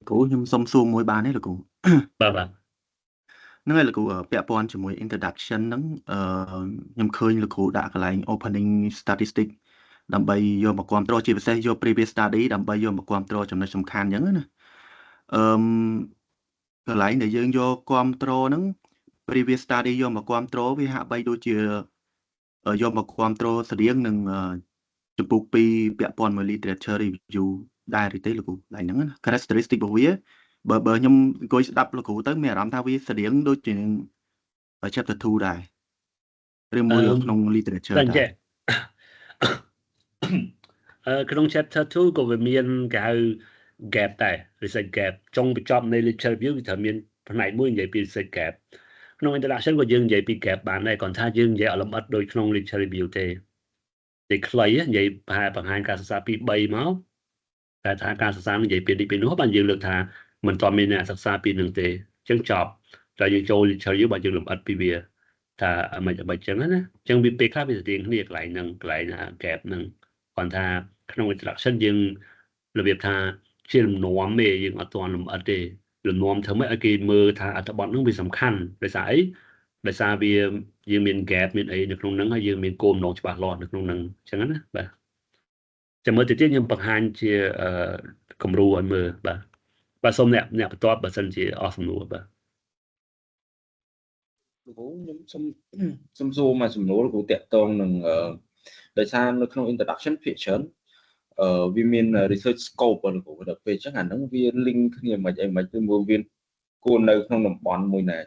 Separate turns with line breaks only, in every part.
Cũ nhưng xong xu môi ba đấy là cũ
បាទបាទ
ហ្នឹងហើយលោកគ្រូពាក់ព័ន្ធជាមួយ introduction ហ្នឹងខ្ញុំឃើញលោកគ្រូដាក់កន្លែង opening statistic ដើម្បីយកមកគ្រប់គ្រងជាពិសេសយក previous study ដើម្បីយកមកគ្រប់គ្រងចំណុចសំខាន់អញ្ចឹងណាអឺកន្លែងដែលយើងយកគ្រប់គ្រងហ្នឹង previous study យកមកគ្រប់គ្រងវាហាក់បីដូចជាយកមកគ្រប់គ្រងស្តៀងនឹងចំពោះ2ពាក់ព័ន្ធមួយ literature review ដែរឬទេលោកគ្រូកន្លែងហ្នឹងណា characteristic របស់វាបើខ្ញុំអង្គុយស្ដាប់លោកគ្រូទៅមានអារម្មណ៍ថាវាស្តៀងដូចជា chapter 2 ដែរឬមួយក្នុង literature
តែ
ដែរ
ចេះ ក្នុង chapter 2 ក៏វាមានគេហៅ gap ដែរ research gap ចុងបញ្ចប់នៃ literature review វាត្រូវមានផ្នែកមួយនិយាយពី research gap ក្នុង introduction ក៏យើងនិយាយពី gap បានដែរគ្រាន់ថាយើងនិយាយអត់លម្អិតដូចក្នុង literature review ទេនិយាយខ្លីនិយាយបង្ហាញការសិក្សាពី3មកតែថាការសិក្សានិយាយពីនេះពីនោះបានយើងលើកថាមិនទាន់មានអ្នកសិក្សាពីនឹងទេអញ្ចឹងចប់តែយើងចូល literature review បានយើងលម្អិតពីវាថាមិនអញ្ចឹងណាអញ្ចឹងវាពេលខ្លះវាស្តៀងគ្នាកន្លែងហ្នឹងកន្លែង gap ហ្នឹងគាត់ថាក្នុង introduction យើងរបៀបថាជាលំនាំទេយើងអត់ទាន់លម្អិតទេលំនាំធ្វើម៉េចឲ្យគេមើលថាអត្ថបទហ្នឹងវាសំខាន់ដោយសារអីដោយសារវាយើងមាន gap មានអីនៅក្នុងហ្នឹងហើយយើងមានគោលបំណងច្បាស់លាស់នៅក្នុងហ្នឹងអញ្ចឹងណាបាទចាំមើលទៅទៀតខ្ញុំបង្ហាញជាគំរូឲ្យមើលបាទសូមអ្នកបន្ទាប់បើសិនជាអស់សំណួរបាទ
លោកគ្រូខ្ញុំសុំសួរមួយសំណួរលោកគ្រូតាក់ទងនឹងដោយសារនៅក្នុង introduction ភាគច្រើនវាមាន research scope លោកគ្រូដល់ពេលអញ្ចឹងអាហ្នឹងវា link គ្នាមិនអីមិនគឺមួយវាគួរនៅក្នុងតំបន់មួយណា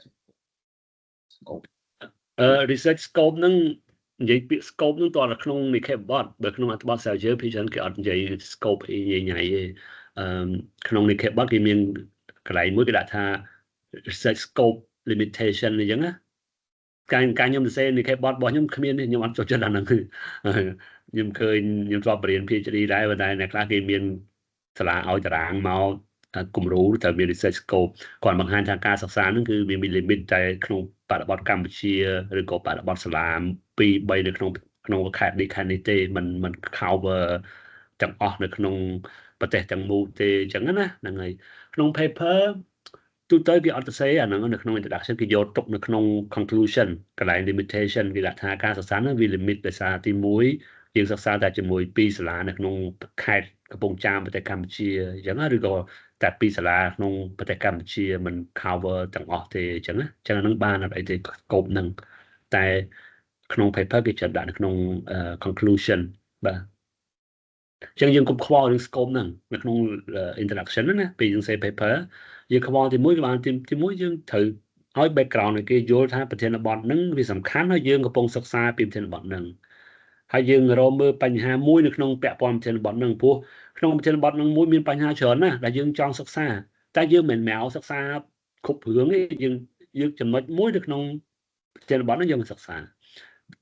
scope
research scope ហ្នឹងនិយាយពាក្យ scope ហ្នឹងតើក្នុងនិខេបបទបើក្នុងអត្ថបទសាជាភាគច្រើនគេអត់និយាយ scope អីញ៉ៃទេក្នុងនិខេបបទគេមានកន្លែងមួយគេដាក់ថា research scope limitation អញ្ចឹងណាការខ្ញុំសរសេរនិខេបបទរបស់ខ្ញុំគ្មានទេខ្ញុំអត់ចូលចិត្តអាហ្នឹងខ្ញុំឃើញខ្ញុំធ្លាប់បរៀន PhD ដែរតែអ្នកខ្លះគេមានសាលាឲ្យតារាងមកគំរូត្រូវមាន research scope គាត់បង្ហាញថាការសិក្សាហ្នឹងគឺវាមាន limit តែក្នុងបរិបទកម្ពុជាឬក៏បរិបទសាលា2 3នៅក្នុងខេត្តនេះទេมัน cover ទាំងអស់នៅក្នុងប្រទេសទាំងមូលទេអញ្ចឹងណាហ្នឹងហើយក្នុង paper ទូទៅគេអត់ទៅសេអាហ្នឹងនៅក្នុង introduction គេយកទុកនៅក្នុង conclusion កន្លែង limitation គេដាក់ថាការសិក្សាហ្នឹងវា limit ដោយសារទី1យើងសិក្សាតែជាមួយ2សាលានៅក្នុងខេត្តកំពង់ចាមប្រទេសកម្ពុជាអញ្ចឹងឬក៏តែ2សាលាក្នុងប្រទេសកម្ពុជាមិន cover ទាំងអស់ទេអញ្ចឹងណាអញ្ចឹងហ្នឹងបានអត់អីទេ scope ហ្នឹងតែក្នុង paper គេចាត់ដាក់នៅក្នុង conclusion បាទអញ្ចឹងយើងកុំខ្វល់រឿង scope ហ្នឹងនៅក្នុង introduction ហ្នឹងណាពេលយើង say paper យើងខ្វល់ទី1ក៏បានទី1យើងត្រូវឲ្យ background ឲ្យគេយល់ថាប្រធានបទហ្នឹងវាសំខាន់ហើយយើងកំពុងសិក្សាពីប្រធានបទហ្នឹងហើយយើងរកមើលបញ្ហាមួយនៅក្នុងពាក់ព័ន្ធប្រធានបទហ្នឹងព្រោះក្នុងប្រធានបទហ្នឹងមួយមានបញ្ហាច្រើនណាស់ដែលយើងចង់សិក្សាតែយើងមិនមែនសិក្សាគ្រប់រឿងទេយើងចំណុចមួយនៅក្នុងប្រធានបទហ្នឹងយើងសិក្សា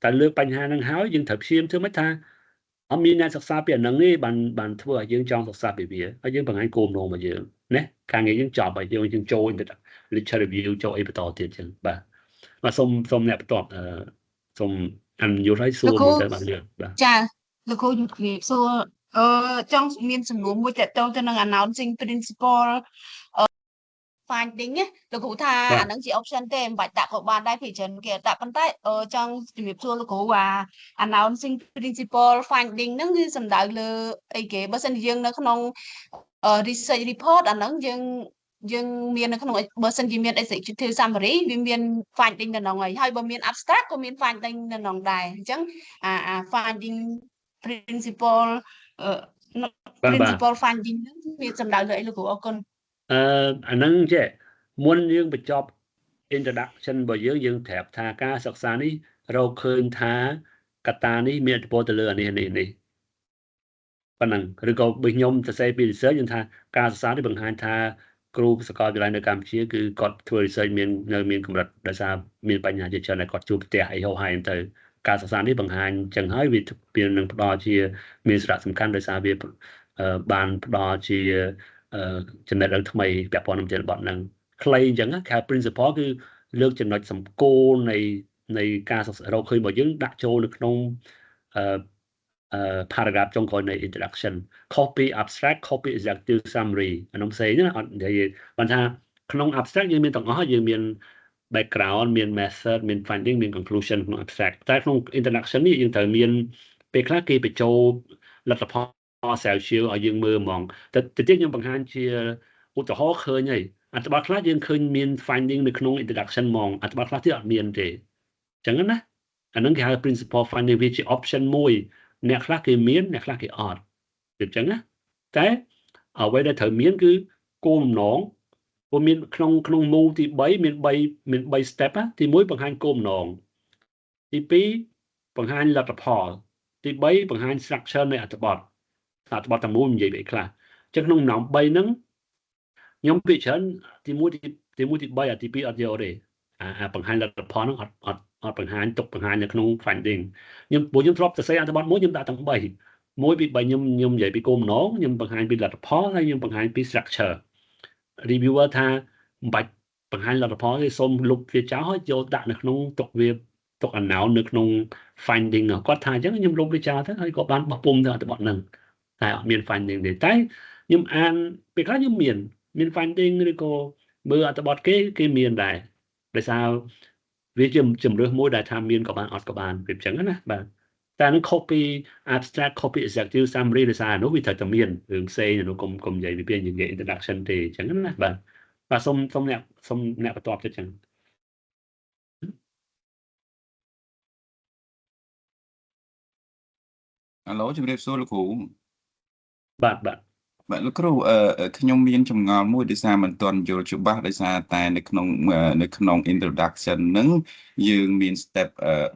តែលើកបញ្ហាហ្នឹងហើយយើងត្រូវព្យាយាមធ្វើម៉េចថាអត់មានអ្នកសិក្សាពីអាហ្នឹងទេបានធ្វើឲ្យយើងចង់សិក្សាពីវាហើយយើងបង្ហាញគោលបំណងរបស់យើងណាការងារយើងចប់ហើយយើងចូល literature review ចូលអីបន្តទៀតចឹងបាទសូមអ្នកបន្ទាប់សូមអនុញ្ញាតឲ្យសួរមកទៅបាទ
ចាលោកគ្រូជំរាបសួរចង់មានសំណួរមួយតទៅនឹង announcing principle finding លោកគ្រូថាអាហ្នឹងជា option ទេមិនបាច់ដាក់ក៏បានដែរពីច្រើនគេដាក់ប៉ុន្តែចង់ជំរាបសួរលោកគ្រូថា announcing principle finding ហ្នឹងគឺសំដៅលើអីគេបើសិនជាយើងនៅក្នុង research report អាហ្នឹងយើងមាននៅក្នុងបើសិនជាមាន executive summary វាមាន finding នៅក្នុងហើយបើមាន abstract ក៏មាន finding នៅក្នុងដែរអញ្ចឹងfinding principle principle finding ហ្នឹងវាសំដៅលើអីលោកគ្រូអរគុណ
អាហ្នឹងចេះមុនយើងបញ្ចប់ introduction របស់យើងប្រាប់ថាការសិក្សានេះរកឃើញថាកត្តានេះមានឥទ្ធិពលទៅលើអានេះប៉ុណ្ណឹងឬក៏បើខ្ញុំសរសេរពី research យើងថាការសិក្សានេះបង្ហាញថាគ្រូសាកលវិទ្យាល័យនៅកម្ពុជាគឺគាត់ធ្វើ research មានកម្រិតដោយសារមានបញ្ហាជាច្រើនដែលគាត់ជួបប្រទះអីហោហាយទៅការសិក្សានេះបង្ហាញចឹងហើយវានឹងផ្ដល់ជាមានសារៈសំខាន់ដោយសារវាបានផ្ដល់ជាចំណេះដឹងថ្មីពាក់ព័ន្ធនឹងប្រធានបទហ្នឹងខ្លីអញ្ចឹងគេ principle គឺលើកចំណុចសំគោលនៃការសិក្សារកឃើញរបស់យើងដាក់ចូលនៅក្នុង paragraph ចុងក្រោយនៃ introduction copy abstract copy executive summary អានោះផ្សេងណាអត់និយាយបានថាក្នុង abstract យើងមានទាំងអស់យើងមាន background មាន method មាន finding មាន conclusion ក្នុង abstract តែក្នុង introduction នេះយើងត្រូវមានពេលខ្លះគេបញ្ចូលលទ្ធផលស្រាវជ្រាវឲ្យយើងមើលហ្មងតែទៀតខ្ញុំបង្ហាញជាឧទាហរណ៍ឃើញហើយអត្ថបទខ្លះយើងឃើញមាន finding នៅក្នុង introduction ហ្មងអត្ថបទខ្លះទៀតអត់មានទេអញ្ចឹងណាអានឹងគេហៅ principal finding វាជា option មួយអ្នកខ្លះគេមានអ្នកខ្លះគេអត់វាអញ្ចឹងណាតែអ្វីដែលត្រូវមានគឺគោលបំណងព្រោះមានក្នុង move ទី3មាន3 step ទី1បង្ហាញគោលបំណងទី2បង្ហាញលទ្ធផលទី3បង្ហាញ structure នៃអត្ថបទទាំងមូលនិយាយពីខ្លះអញ្ចឹងក្នុងដំណោម3ហ្នឹងខ្ញុំពិចារណាទី1ទី3ទី2អត់យកទេអាបង្ហាញលទ្ធផលហ្នឹងអត់បង្ហាញទុកបង្ហាញនៅក្នុង finding ខ្ញុំធ្លាប់សរសេរអត្ថបទមួយខ្ញុំដាក់ទាំង3 1ពី3ខ្ញុំនិយាយពីគោលបំណងខ្ញុំបង្ហាញពីលទ្ធផលហើយខ្ញុំបង្ហាញពី structure reviewer ថាមិនបាច់បង្ហាញលទ្ធផលទេសូមលុបវាចោលហើយយកដាក់នៅក្នុងទុក unknown នៅក្នុង finding គាត់ថាអញ្ចឹងខ្ញុំលុបវាចោលទៅហើយគាត់បានបោះពុម្ពទៅអត្ថបទហ្នឹងតែអត់មាន finding ទេតែខ្ញុំអានពេលខ្លះខ្ញុំមាន finding ឬក៏មើលអត្ថបទគេមានដែរដោយសារវាជាជំរឿសមួយដែលថាមានក៏បានអត់ក៏បានវាអញ្ចឹងណាបាទតែនឹង copy abstract copy executive summary ដោយសារនោះវាត្រូវតែមានរឿងផ្សេងនោះកុំនិយាយពីនិយាយ introduction ទេអញ្ចឹងណាបាទសូមអ្នកបន្ទាប់ទៀតអញ្ចឹង
អាឡូជំរាបសួរលោកគ្រូ
បាទ
លោកគ្រូខ្ញុំមានចម្ងល់មួយដោយសារមិនទាន់យល់ច្បាស់ដោយសារតែនៅក្នុង introduction ហ្នឹងយើងមាន step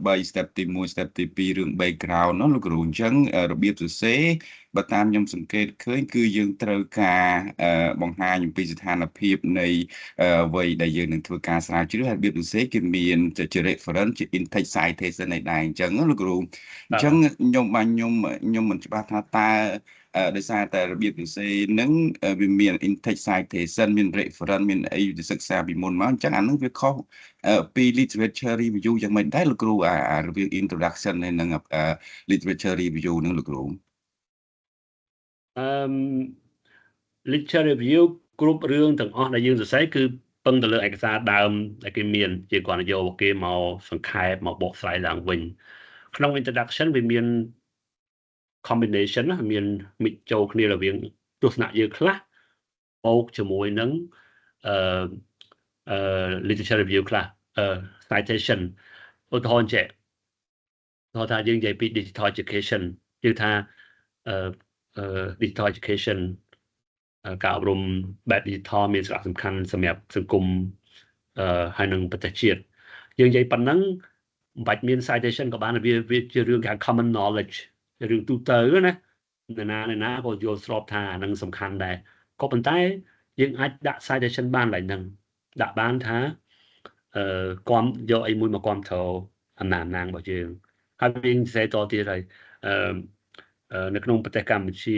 3 step ទី1 step ទី2រឿង background នោះលោកគ្រូអញ្ចឹងរបៀបសរសេរបើតាមខ្ញុំសង្កេតឃើញគឺយើងត្រូវការបង្ហាញអំពីស្ថានភាពនៃអ្វីដែលយើងនឹងធ្វើការស្រាវជ្រាវហើយរបៀបសរសេរគឺមានជា reference ជា in-text citation ឯដែរអញ្ចឹងលោកគ្រូអញ្ចឹងខ្ញុំមិនច្បាស់ថាតើដោយសារតែរបៀបសរសេរហ្នឹងវាមាន in-text citation មាន reference មានអីសិក្សាពីមុនមកអញ្ចឹងអានឹងវាខុសពី literature review យ៉ាងម៉េចដែរលោកគ្រូអារបៀប introduction និង literature review ហ្នឹងលោកគ្រូ
literature review គ្រប់រឿងទាំងអស់ដែលយើងសរសេរគឺពឹងទៅលើឯកសារដើមដែលគេមានជាគ្រាន់តែយកគេមកសង្ខេបមកបកស្រាយឡើងវិញក្នុង introduction វាមាន combination ណាមានមិចចូលគ្នារវាងទស្សនៈយើងខ្លះបូកជាមួយនឹងliterature review ខ្លះcitation ឧទាហរណ៍ថាយើងនិយាយពី digital education គឺថាdigital education ការអប់រំបែប digital មានសារៈសំខាន់សម្រាប់សង្គមហើយនឹងប្រទេសជាតិយើងនិយាយប៉ុណ្ណឹងមិនបាច់មាន citation ក៏បានវាជារឿងគេ common knowledge រឿងទូទៅណាណាក៏យល់ស្របថានឹងសំខាន់ដែរក៏ប៉ុន្តែយើងអាចដាក់ citation បានឡើយនឹងដាក់បានថាគាំយកអីមួយមកគាំទ្រអំណាចរបស់យើងហើយយើងនិយាយតទៀតហើយនៅក្នុងប្រទេសកម្ពុជា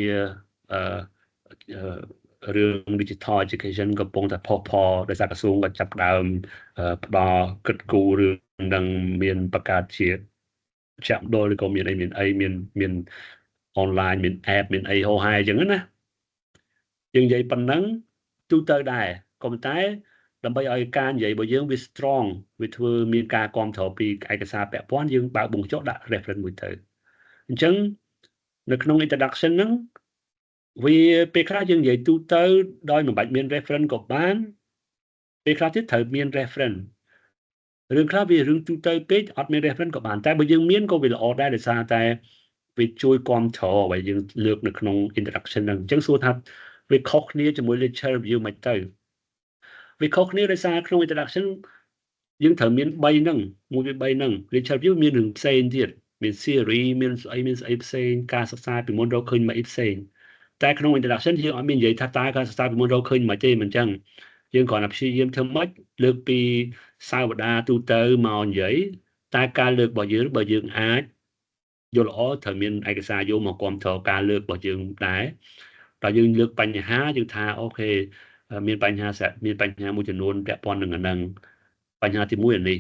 រឿង digital education កំពុងតែផុសផុលដោយសារក្រសួងក៏ចាប់ផ្ដើមផ្ដល់គិតគូររឿងនឹងមានបង្កើតជាចាក់ដល់ឬក៏មាន online មាន app មានអីហោហាយអញ្ចឹងណាយើងនិយាយប៉ុណ្ណឹងទូទៅដែរក៏ប៉ុន្តែដើម្បីឲ្យការនិយាយរបស់យើងវា strong វាធ្វើមានការគ្រប់គ្រងពីឯកសារពាក់ព័ន្ធយើងបើកបង្ចុះដាក់ reference មួយទៅអញ្ចឹងនៅក្នុង introduction ហ្នឹងវាពេលខ្លះយើងនិយាយទូទៅដោយមិនបាច់មាន reference ក៏បានពេលខ្លះទៀតត្រូវមាន reference រឿងខ្លះវារឿងទូទៅពេកអត់មាន reference ក៏បានតែបើយើងមានក៏វាល្អដែរដោយសារតែវាជួយគ្រប់គ្រងឲ្យយើងលើកនៅក្នុង introduction ហ្នឹងអញ្ចឹងសួរថាវាខុសគ្នាជាមួយ literature review មិនទៅវាខុសគ្នាដោយសារក្នុង introduction យើងត្រូវមាន3ហ្នឹងមួយពី3ហ្នឹង literature review មានរឿងផ្សេងទៀតមាន series មានស្អីផ្សេងការសិក្សាពីមុនរកឃើញមកអីផ្សេងតែក្នុង introduction យើងអត់មាននិយាយថាតើការសិក្សាពីមុនរកឃើញមកទេមិនចឹងយើងគ្រាន់តែព្យាយាមធ្វើម៉េចលើកពីសាវតាទូទៅមកនិយាយតែការលើករបស់យើងបើយើងអាចយល់ល្អត្រូវមានឯកសារយកមកគ្រប់គ្រងការលើករបស់យើងដែរដល់យើងលើកបញ្ហាយើងថាអូខេមានបញ្ហាមួយចំនួនពាក់ព័ន្ធនឹងអាហ្នឹងបញ្ហាទី1អានេះ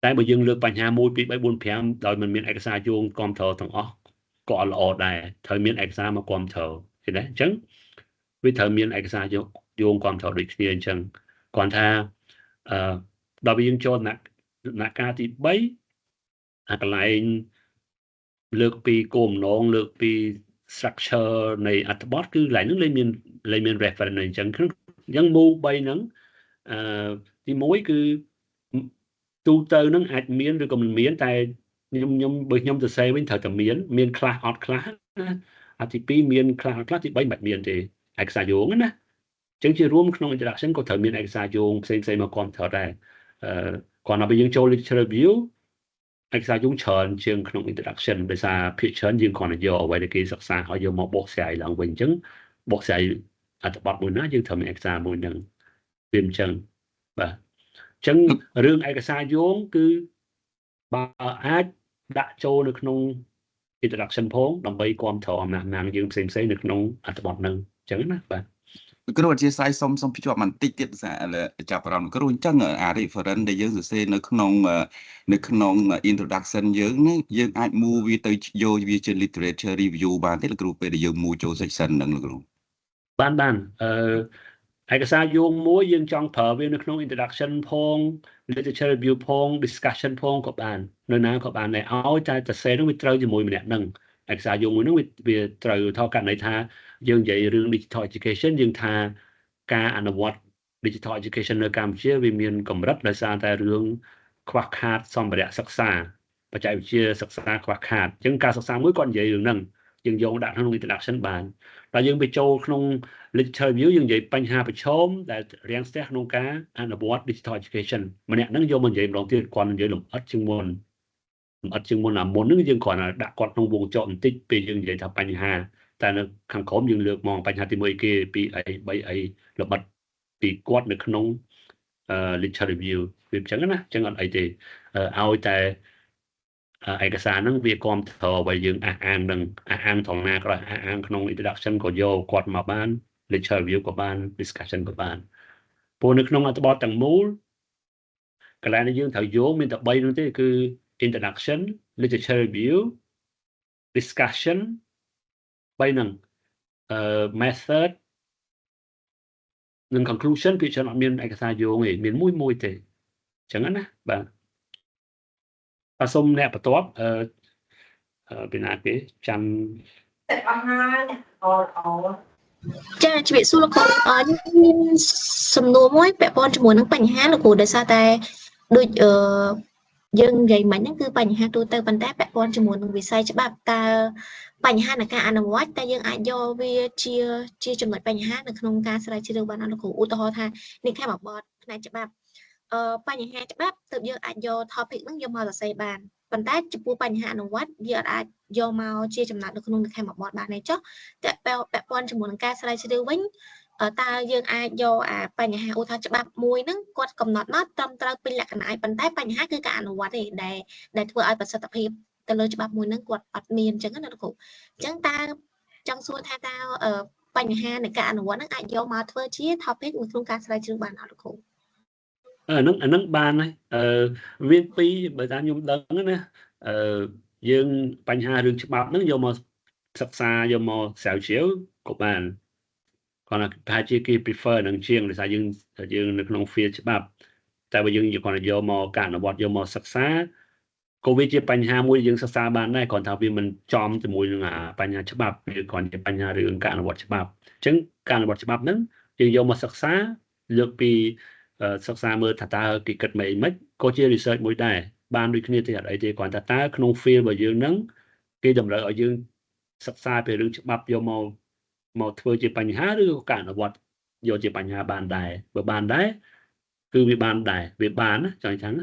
តែបើយើងលើកបញ្ហា1 2 3 4 5ដោយមិនមានឯកសារយោងគ្រប់គ្រងទាំងអស់ ក៏ល្អដែរត្រូវមានឯកសារមកគាំទ្រឃើញទេអញ្ចឹងវាត្រូវមានឯកសារយោងគាំទ្រដូចគ្នាអញ្ចឹងគាត់ថាដល់យើងចូលដំណាក់កាលទី3អាកន្លែងលើកពីគោលបំណងលើកពី structure នៃអត្ថបទគឺកន្លែងហ្នឹងលែងមាន reference អញ្ចឹងមូល3ហ្នឹងទី1គឺទូទៅហ្នឹងអាចមានឬក៏មិនមានតែខ្ញុំបើខ្ញុំទៅសេវិញត្រូវតែមានខ្លះអត់ខ្លះណាអាទី2មានខ្លះអត់ខ្លះទី3មិនមានទេឯកសារយោងណាអញ្ចឹងជារួមក្នុង introduction ក៏ត្រូវមានឯកសារយោងផ្សេងៗមកគាំទ្រដែរគាត់ដល់ពេលយើងចូល literature review ឯកសារយោងច្រើនជាងក្នុង introduction ដោយសារភាគច្រើនយើងគ្រាន់តែយកអ្វីដែលគេសិក្សាហើយយកមកបកស្រាយឡើងវិញអញ្ចឹងបកស្រាយអត្ថបទមួយណាយើងត្រូវមានឯកសារមួយហ្នឹងវាអញ្ចឹងបាទអញ្ចឹងរឿងឯកសារយោងគឺបើអាចដាក់ចូលនៅក្នុង introduction ផងដើម្បីគាំទ្រអំណាចយើងផ្សេងៗនៅក្នុងអត្ថបទហ្នឹងអញ្ចឹងណាបាទ
គ្រូអធិស្ឋានសុំភ្ជាប់បន្តិចទៀតចាប់អារម្មណ៍គ្រូអញ្ចឹងអា reference ដែលយើងសរសេរនៅក្នុង introduction យើងហ្នឹងយើងអាច move វាទៅយកវាជា literature review បានទេលោកគ្រូពេលដែលយើង move ចូល section ហ្នឹងលោកគ្រូ
បានឯកសារយោងមួយយើងចង់ប្រើវានៅក្នុង introduction ផង literature review ផង discussion ផងក៏បាននៅណាក៏បានដែរឲ្យតែសរសេរនោះវាត្រូវជាមួយម្នាក់ហ្នឹងឯកសារយោងមួយហ្នឹងវាត្រូវថតករណីថាយើងនិយាយរឿង digital education យើងថាការអនុវត្ត digital education នៅកម្ពុជាវាមានកម្រិតដោយសារតែរឿងខ្វះខាតសម្ភារៈសិក្សាបច្ចេកវិទ្យាសិក្សាខ្វះខាតអញ្ចឹងការសិក្សាមួយគាត់និយាយរឿងហ្នឹងយើងយកដាក់ក្នុង introduction បានតែយើងទៅចូលក្នុង literature review យើងនិយាយបញ្ហាប្រឈមដែលរាំងស្ទះក្នុងការអនុវត្ត digital education ម្នាក់ហ្នឹងយកមកនិយាយម្ដងទៀតគាត់និយាយលម្អិតជាងមុនអាមុនហ្នឹងយើងគ្រាន់តែដាក់គាត់ក្នុងវងចោបន្តិចពេលយើងនិយាយថាបញ្ហាតែនៅខាងក្រោមយើងលើកមកបញ្ហាទី1គេពីអី3អីល្បិតពីគាត់នៅក្នុងliterature review វាអញ្ចឹងណាអញ្ចឹងអត់អីទេឲ្យតែឯកសារហ្នឹងវាគាំទ្រឲ្យយើងអះអាងនឹងអះអាងត្រង់ណាក៏អះអាងក្នុង introduction ក៏យកគាត់មកបាន literature review ក៏បាន discussion ក៏បានព្រោះនៅក្នុងអត្ថបទទាំងមូលកន្លែងដែលយើងត្រូវយកមានតែ3នោះទេគឺ introduction literature review discussion 3ហ្នឹងmethod និង conclusion ពីច្រើនអត់មានឯកសារយោងទេមានមួយទេអញ្ចឹងណាបាទសូមអ្នកបន្ទាប់ពីណាគេចាំ
តែអស់ហើយចាជំរាបសួរលោកគ្រូមានសំណួរមួយពាក់ព័ន្ធជាមួយនឹងបញ្ហាលោកគ្រូដោយសារតែដូចយើងនិយាយមិញហ្នឹងគឺបញ្ហាទូទៅប៉ុន្តែពាក់ព័ន្ធជាមួយនឹងវិស័យច្បាប់តើបញ្ហានៃការអនុវត្តតែយើងអាចយកវាជាចំណុចបញ្ហានៅក្នុងការស្រាវជ្រាវបានអត់លោកគ្រូឧទាហរណ៍ថានេះខេមបទផ្នែកច្បាប់បញ្ហាច្បាប់ទើបយើងអាចយក topic ហ្នឹងយកមកសរសេរបានប៉ុន្តែចំពោះបញ្ហាអនុវត្តយើងអាចយកមកជាចំណាត់នៅក្នុងខេមបទបានទេចុះតែពាក់ព័ន្ធជាមួយនឹងការស្រាវជ្រាវវិញតើយើងអាចយកបញ្ហាឧទាហរណ៍ច្បាប់មួយហ្នឹងគាត់កំណត់មកត្រឹមត្រូវពីលក្ខណៈប៉ុន្តែបញ្ហាគឺការអនុវត្តទេដែលធ្វើឲ្យប្រសិទ្ធភាពទៅលើច្បាប់មួយហ្នឹងគាត់អត់មានអញ្ចឹងណាលោកគ្រូអញ្ចឹងតើចង់សួរថាតើបញ្ហានៃការអនុវត្តហ្នឹងអាចយកមកធ្វើជា topic នៅក្នុងការស្រាវជ្រាវបានអត់លោកគ្រូ
អាហ្នឹងបានហើយមាន2បើតាមខ្ញុំដឹងណាយើងបញ្ហារឿងច្បាប់ហ្នឹងយកមកសិក្សាយកមកស្រាវជ្រាវក៏បានគាត់ថាជាគេ prefer នឹងជាងដោយសារយើងនៅក្នុង field ច្បាប់តែបើយើងគាត់យកមកការអនុវត្តយកមកសិក្សាក៏វាជាបញ្ហាមួយយើងសិក្សាបានដែរគាត់ថាវាមិនចំជាមួយនឹងបញ្ហាច្បាប់វាគ្រាន់តែបញ្ហារឿងការអនុវត្តច្បាប់អញ្ចឹងការអនុវត្តច្បាប់ហ្នឹងយើងយកមកសិក្សាលើកពីសិក្សាមើលថាតើគេគិតមិនក៏ជា research មួយដែរបានដូចគ្នាទេអត់អីទេគ្រាន់តែតើក្នុង field របស់យើងហ្នឹងគេតម្រូវឲ្យយើងសិក្សាពីរឿងច្បាប់យកមកធ្វើជាបញ្ហាឬក៏ការអនុវត្តយកជាបញ្ហាបានដែរបើបានដែរគឺវាបានដែរវាបានណាចង់ថាហ្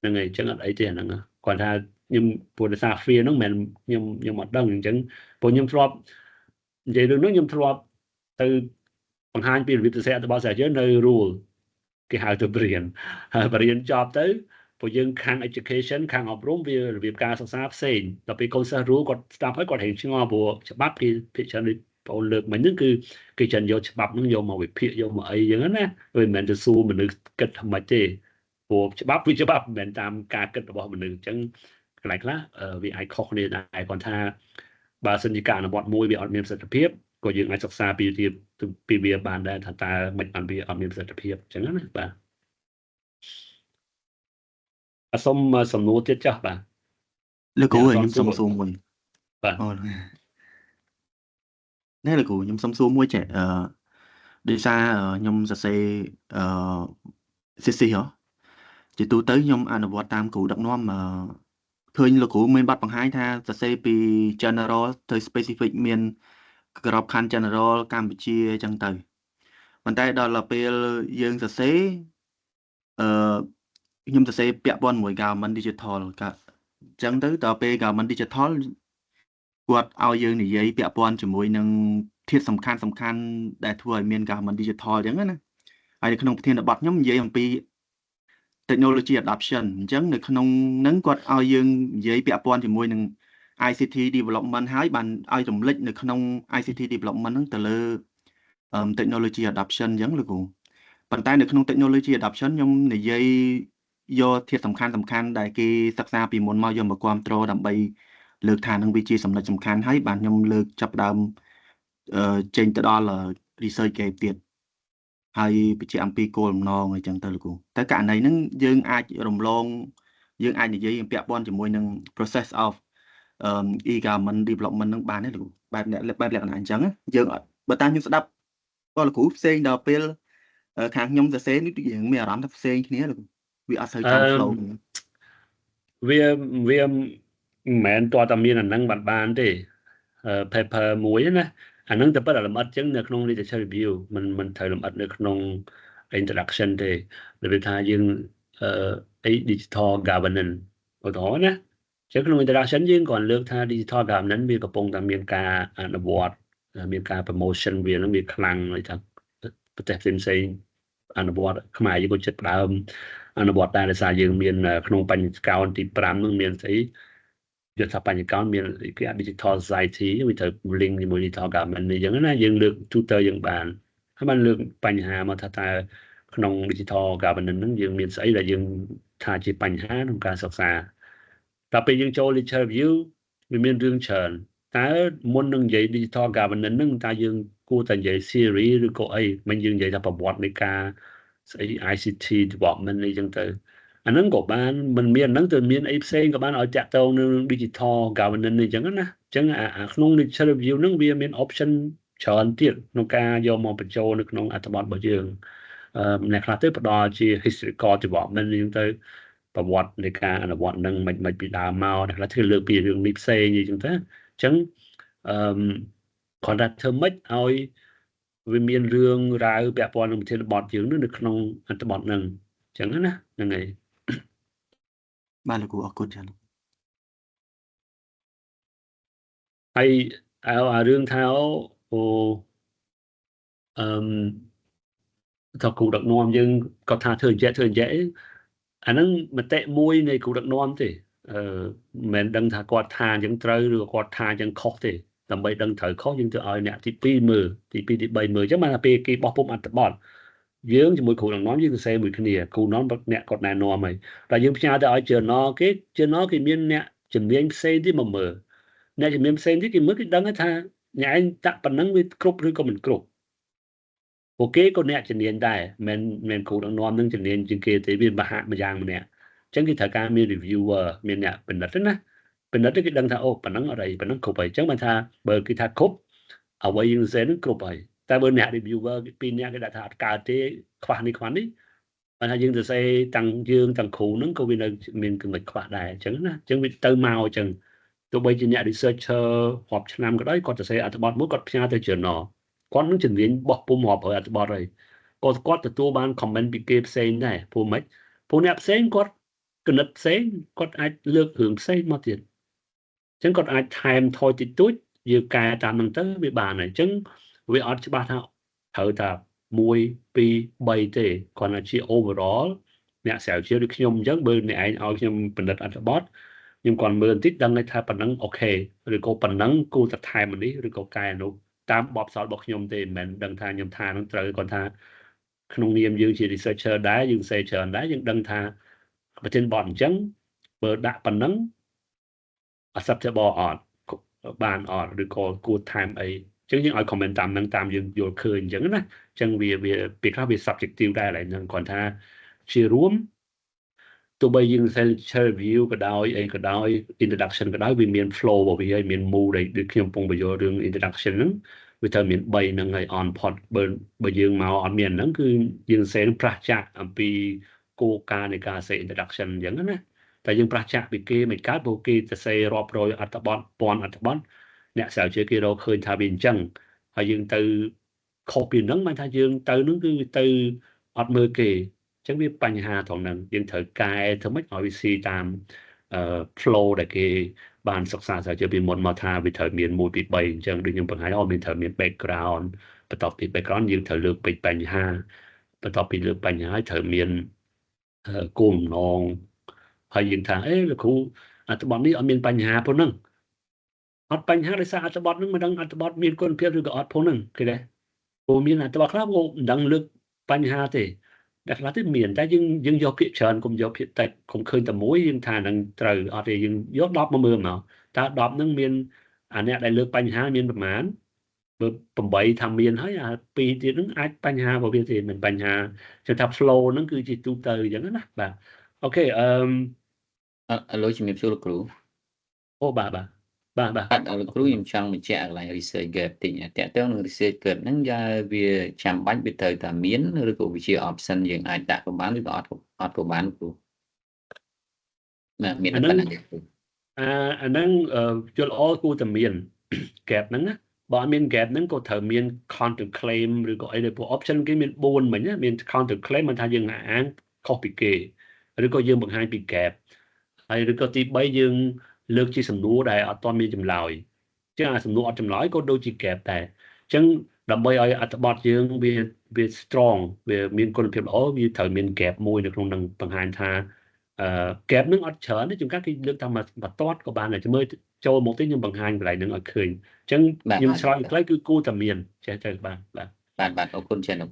នឹងហើយអញ្ចឹងអត់អីទេអាហ្នឹងគាត់ថាខ្ញុំព្រោះដោយសារ field ហ្នឹងមិនខ្ញុំអត់ដឹងអញ្ចឹងព្រោះខ្ញុំធ្លាប់និយាយរឿងហ្នឹងខ្ញុំធ្លាប់ទៅបង្ហាញពីរបៀបសរសេរអត្ថបទស្រាវជ្រាវនៅ rule គេហៅទៅបរៀនចប់ទៅព្រោះយើងខាង education ខាងអប់រំវារបៀបការសិក្សាផ្សេងដល់ពេលកូនសិស្សរੂគាត់ស្ដាប់ហើយគាត់ហេងឆ្ងល់ព្រោះច្បាប់គេភាគច្រើនបងលើកមិញហ្នឹងគឺគេចិនយកច្បាប់ហ្នឹងយកមកវិភាគយកមកអីចឹងណាវាមិនមែនទៅសួរមនុស្សគិតថាម៉េចទេព្រោះច្បាប់វាច្បាប់មិនមែនតាមការគិតរបស់មនុស្សអញ្ចឹងកន្លែងខ្លះវាអាចខុសគ្នាដែរគាត់ថា bà sinh chỉ cả là bọn môi bị ọt miệng sạch phiếp có những ai sọc xa bị bia bàn đây thà ta mình ăn bị ọt miệng sạch phiếp chẳng hạn bà xong sầm nô tiết chắc bà
លោកគ្រូ
អ្នក
ឲ្យ
អ
ខ្ញុំ
ត់
សុំ
សួរ
សួរមួយ
បាទ
អូនេះលោកគ្រូខ្ញុំសុំសួរមួយចេះដោយសារខ្ញុំសរសេរCC ហ៎ជាទូទៅខ្ញុំអនុវត្តតាមគ្រូដឹកនាំឃើញលោកគ្រូមានបទបង្ហាញថាសរសេរពី general ទៅ specific មានក្របខ័ណ្ឌ general កម្ពុជាអញ្ចឹងទៅប៉ុន្តែដល់ពេលយើងសរសេរខ្ញុំសរសេរពាក់ព័ន្ធមួយ government digital ក៏អញ្ចឹងទៅដល់ពេល government digital គាត់ឲ្យយើងនិយាយពាក់ព័ន្ធជាមួយនឹងធាតុសំខាន់ដែលធ្វើឲ្យមាន government digital អញ្ចឹងណាហើយនៅក្នុងប្រធានបទខ្ញុំនិយាយអំពី technology adoption អញ្ចឹងនៅក្នុងហ្នឹងគាត់ឲ្យយើងនិយាយពាក់ព័ន្ធជាមួយនឹង ICT development ហើយបានឲ្យរំលេចនៅក្នុង ICT development ហ្នឹងទៅលើ technology adoption អញ្ចឹងលោកគ្រូប៉ុន្តែនៅក្នុង technology adoption ខ្ញុំនិយាយយកធាតុសំខាន់ដែលគេសិក្សាពីមុនមកយកមកគ្រប់គ្រងដើម្បីលើកថានឹងវាជាចំណុចសំខាន់ហើយបានខ្ញុំលើកចាប់ដើមចេញទៅដល់ research គេទៀតហើយបញ្ជាក់អំពីគោលបំណងអីចឹងទៅលោកគ្រូតែករណីហ្នឹងយើងអាចរំលងយើងអាចនិយាយពាក់ព័ន្ធជាមួយនឹង process of e-government development ហ្នឹងបានទេលោកគ្រូបែបលក្ខណៈអញ្ចឹងយើងបើតាមខ្ញុំស្ដាប់ក៏លោកគ្រូផ្សេងដល់ពេលខាងខ្ញុំសរសេរនេះយើងមានអារម្មណ៍ថាផ្សេងគ្នាលោកគ្រូវាអត់សូវចំ flow
វាមិនមែនតើតាមានអាហ្នឹងបានទេ paper មួយណាអាហ្នឹងតែប៉ុតតែលម្អិតចឹងនៅក្នុង literature review មិនត្រូវលម្អិតនៅក្នុង introduction ទេដែលវាថាយើងdigital governance ឧទាហរណ៍ណាចឹងក្នុង introduction យើងក៏លើកថា digital governance វាកំពុងតែមានការអនុវត្តមានការ promotion វានឹងវាខ្លាំងហើយថាប្រទេសផ្សេងអនុវត្តខ្មែរយើងក៏ចិត្តដើមអនុវត្តតែដោយសារយើងមានក្នុងបញ្ញកោណទី5នឹងមានស្អីយល់ថាបញ្ញកោណមានគេ digital society វាត្រូវ link ជាមួយ digital government នេះចឹងណាយើងលើក tutor យើងបានហើយបានលើកបញ្ហាមកថាតើក្នុង digital governance ហ្នឹងយើងមានស្អីដែលយើងថាជាបញ្ហាក្នុងការសិក្សាតែពេលយើងចូល literature review វាមានរឿងច្រើនតើមុននឹងនិយាយ digital governance ហ្នឹងតើយើងគួរតែនិយាយ theory ឬក៏អីមិនយើងនិយាយថាប្រវត្តិនៃការស្អី ICT development អីចឹងទៅអាហ្នឹងក៏បានមិនមានហ្នឹងទៅមានអីផ្សេងក៏បានឲ្យតាក់ទងនឹង digital governance អីចឹងណាអញ្ចឹងអាក្នុង literature review ហ្នឹងវាមាន option ច្រើនទៀតក្នុងការយកមកបញ្ចូលនៅក្នុងអត្ថបទរបស់យើងអ្នកខ្លះទៅផ្ដល់ជា historical development អីចឹងទៅប្រវត្តិនៃការអនុវត្តនឹងមិនពីដើមមកអ្នកខ្លះធ្វើលើកពីរឿងនេះផ្សេងអីចឹងទៅអញ្ចឹងគាត់ថាធ្វើម៉េចឲ្យវាមានរឿងរ៉ាវពាក់ព័ន្ធនឹងប្រធានបទយើងនៅក្នុងអត្ថបទហ្នឹងអញ្ចឹងណាហ្នឹងហើយ
បាទលោកគ្រូអរគុណច្រើន
ហើយរឿងថាថាគ្រូដឹកនាំយើងគាត់ថាធ្វើអញ្ចឹងអាហ្នឹងមតិមួយនៃគ្រូដឹកនាំទេមិនមែនដឹងថាគាត់ថាអញ្ចឹងត្រូវឬគាត់ថាអញ្ចឹងខុសទេដើម្បីដឹងត្រូវខុសយើងទៅឲ្យអ្នកទី2មើលទី2ទី3មើលអញ្ចឹងបានថាពេលគេបោះពុំអត្ថបទយើងជាមួយគ្រូដឹកនាំយើងសរសេរមួយគ្នាគ្រូនាំអ្នកគាត់ណែនាំហើយតែយើងផ្ញើទៅឲ្យ journal គេមានអ្នកជំនាញផ្សេងទៀតមកមើលអ្នកជំនាញផ្សេងទៀតគេមើលគេដឹងថាអ្នកឯងដាក់ប៉ុណ្ណឹងវាគ្រប់ឬក៏មិនគ្រប់អូខេក៏អ្នកជំនាញដែរមិនគ្រូដឹកនាំនឹងជំនាញជាងគេទេវាបហាក់ម្យ៉ាងម្នាក់អញ្ចឹងគេត្រូវការមាន reviewer មានអ្នកពិនិត្យណាពិនិត្យគេដឹងថាអូប៉ុណ្ណឹងអត់អីប៉ុណ្ណឹងគ្រប់ហើយអញ្ចឹងបានថាបើគេថាគ្រប់អ្វីយើងសរសេរនឹងគ្រប់ហើយតែបើអ្នក reviewer ពីរនាក់គេដាក់ថាអត់កើតទេខ្វះនេះបានថាយើងសរសេរទាំងយើងទាំងគ្រូនឹងក៏វានៅមានចំណុចខ្វះដែរអញ្ចឹងណាអញ្ចឹងវាទៅមកអញ្ចឹងទោះបីជាអ្នក researcher រាប់ឆ្នាំក៏ដោយគាត់សរសេរអត្ថបទមួយគាត់ផ្ញើទៅ journal គាត់នឹងជំនាញបោះពុំរាប់រយអត្ថបទហើយគាត់ទទួលបាន comment ពីគេផ្សេងដែរព្រោះម៉េចព្រោះអ្នកផ្សេងគាត់គណិតផ្សេងគាត់អាចលើករឿងផ្សេងមកទៀតអញ្ចឹងគាត់អាចថែមថយតិចតួចយើងកែតាមហ្នឹងទៅវាបានហើយអញ្ចឹងវាអត់ច្បាស់ថាត្រូវថា1 2 3ទេគាត់ថាជា overall អ្នកស្រាវជ្រាវដូចខ្ញុំអញ្ចឹងបើអ្នកឯងឲ្យខ្ញុំបណ្ឌិតអត្ថបទខ្ញុំគាត់មើលបន្តិចដឹងថាប៉ុណ្ណឹងអូខេឬក៏ប៉ុណ្ណឹងគួរតែថែមនេះឬក៏កែនោះតាមបបសោតរបស់ខ្ញុំទេមិនមែនដឹងថាខ្ញុំថានឹងត្រូវគាត់ថាក្នុងនាមយើងជា researcher ដែរយើងសេច្រើនដែរយើងដឹងថាប្រធានបទអញ្ចឹងបើដាក់ប៉ុណ្ណឹង acceptable អត់ បានអត់ឬក៏គួរថែមអីអញ្ចឹងយើងឲ្យ comment តាមនឹងតាមយើងយល់ឃើញអញ្ចឹងណាអញ្ចឹងវាពេលខ្លះវា subjective ដែរឡើយហ្នឹងគាត់ថាជារួមទោះបីយើង share review ក៏ដោយអីក៏ដោយ introduction ក៏ដោយវាមាន flow របស់វាហើយមាន mood ដូចខ្ញុំពងបញ្យល់រឿង introduction ហ្នឹងវាត្រូវមាន3ហ្នឹងហើយ on pod បើយើងមកអត់មានហ្នឹងគឺយើងសេនឹងប្រះចាកអំពីគោលការណ៍នៃការសេ introduction អញ្ចឹងណាតែយើងប្រះចាកពីគេមិនកើតព្រោះគេទៅសេរាប់រយអត្ថបទពាន់អត្ថបទអ្នកស្រាវជ្រាវគេរកឃើញថាវាអញ្ចឹងហើយយើងទៅខុសពីហ្នឹងមិនថាយើងទៅហ្នឹងគឺទៅអត់មើលគេអញ្ចឹងវាបញ្ហាត្រង់ហ្នឹងយើងត្រូវកែធ្វើម៉េចឲ្យវាស៊ីតាមflow ដែលគេបានសិក្សាស្រាវជ្រាវពីមុនមកថាវាត្រូវមាន1 2 3អញ្ចឹងដូចខ្ញុំបង្ហាញមានត្រូវមាន background បន្ទាប់ពី background យើងត្រូវលើកពីបញ្ហាបន្ទាប់ពីលើកបញ្ហាហើយត្រូវមានគោលបំណងហើយយើងថាលោកគ្រូអត្ថបទនេះអត់មានបញ្ហាប៉ុណ្ណឹងអត់បញ្ហាដោយសារអត្ថបទហ្នឹងមិនដឹងអត្ថបទមានគុណភាពឬក៏អត់ផងហ្នឹងគេដែរព្រោះមានអត្ថបទខ្លះមិនដឹងលើកបញ្ហាទេតែខ្លះទៀតមានតែយើងយកភាគច្រើនកុំយកភាគតិចកុំឃើញតែមួយយើងថានឹងត្រូវអត់ទេយើងយក10មកមើលមកតើ10ហ្នឹងមានអាអ្នកដែលលើកបញ្ហាមានប្រមាណបើ8ថាមានហើយអា2ទៀតហ្នឹងអាចបញ្ហារបស់វាទេមិនបញ្ហាចឹងថា flow ហ្នឹងគឺជាទូទៅអញ្ចឹងណាបាទអូខេ
ឥឡូវជំរាបសួរលោកគ្រូ
អូបាទលោក
គ្រូខ្ញុំចង់បញ្ជាក់កន្លែង research gap តិចតើតើនឹង research gap ហ្នឹងវាចាំបាច់វាត្រូវតែមានឬក៏វាជា option យើងអាចដាក់ក៏បានឬក៏អត់ក៏បានគ្រូមានប៉ុណ្ណាទេគ្រូ
អាហ្នឹងយល់ល្អគួរតែមាន gap ហ្នឹងណាបើអត់មាន gap ហ្នឹងក៏ត្រូវមាន counter claim ឬក៏អីដែរព្រោះ option គេមាន4មិញណាមាន counter claim មិនថាយើងអានខុសពីគេឬក៏យើងបង្ហាញពី gap ហើយឬក៏ទី3យើងលើកជាសំណួរដែលអត់ទាន់មានចម្លើយអញ្ចឹងអាសំណួរអត់ចម្លើយក៏ដូចជា gap ដែរអញ្ចឹងដើម្បីឲ្យអត្ថបទយើងវា strong វាមានគុណភាពល្អវាត្រូវមាន gap មួយនៅក្នុងនឹងបង្ហាញថាgap នឹងអត់ច្រើនទេជួនកាលគេលើកតាមបន្ទាត់ក៏បានតែមើលចូលមកទេខ្ញុំបង្ហាញកន្លែងហ្នឹងឲ្យឃើញអញ្ចឹងខ្ញុំឆ្លើយខ្លីគឺគួរតែមានចេះទៅបាទ
អរគុណច្រើនលោក